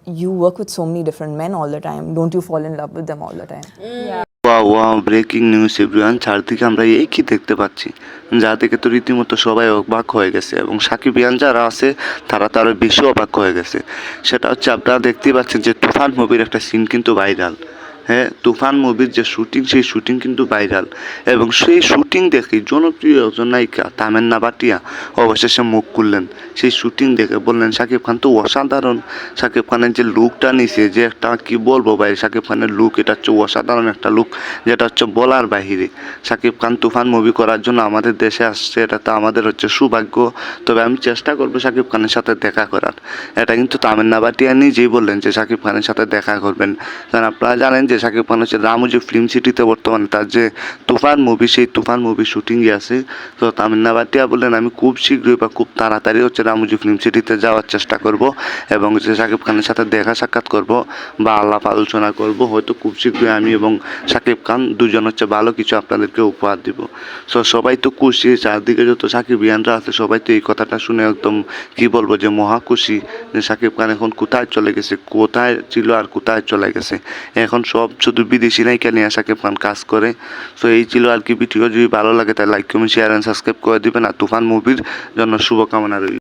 you work with so many different men all the time. Don't you fall in love with them all the time? Wow wow, breaking news everyone. চারদিকে আমরা এই কি দেখতে পাচ্ছি, যা দেখে তো রীতিমতো সবাই অবাক হয়ে গেছে এবং সাকিবিয়ান যারা আছে তারা তো আরও বেশি অবাক হয়ে গেছে। সেটা হচ্ছে আপনারা দেখতেই পাচ্ছেন যে তুফান মুভির একটা সিন কিন্তু ভাইরাল। হ্যাঁ, তুফান মুভির যে শুটিং, সেই শুটিং কিন্তু ভাইরাল এবং সেই শুটিং দেখে জনপ্রিয় একজন নায়িকা তামান্না ভাটিয়া অবশেষে মুখ খুললেন। সেই শুটিং দেখে বললেন শাকিব খান তো অসাধারণ। শাকিব খানের যে লুকটা নিছে, যে একটা কি বলবো ভাই, শাকিব খানের লুক এটা হচ্ছে অসাধারণ একটা লুক, যেটা হচ্ছে বলার বাহিরে। শাকিব খান তুফান মুভি করার জন্য আমাদের দেশে আসছে, এটা তো আমাদের হচ্ছে সৌভাগ্য। তবে আমি চেষ্টা করবো শাকিব খানের সাথে দেখা করার। এটা কিন্তু তামান্না ভাটিয়া নিজেই বললেন যে শাকিব খানের সাথে দেখা করবেন। কারণ আপনারা জানেন যে শাকিব খান হচ্ছে রামোজি ফিল্ম সিটিতে বর্তমানে তার যে তুফান মুভি, সেই তুফান মুভি শুটিংয়ে আছে। তো তামান্না ভাটিয়া বললেন আমি খুব শীঘ্রই বা খুব তাড়াতাড়ি হচ্ছে রামোজি ফিল্ম সিটিতে যাওয়ার চেষ্টা করব এবং যে শাকিব খানের সাথে দেখা সাক্ষাৎ করব বা আলাপ আলোচনা করব। হয়তো খুব শীঘ্রই আমি এবং শাকিব খান দুজন হচ্ছে ভালো কিছু আপনাদেরকে উপহার দিব। সো সবাই তো খুশি, চারদিকে যত সাকিবিয়ানরা আছে সবাই তো এই কথাটা শুনে একদম কি বলবো যে মহা খুশি যে শাকিব খান এখন কোথায় চলে গেছে, কোথায় ছিল আর কোথায় চলে গেছে। এখন সব শুধু বিদেশি নায়িকা নিয়ে শাকিব খান কাজ করে। সো এই ছিল আর কি। ভিডিও যদি ভালো লাগে তাহলে like comment share and subscribe করে দিবেন আর তুফান মুভির জন্য শুভকামনা রইল।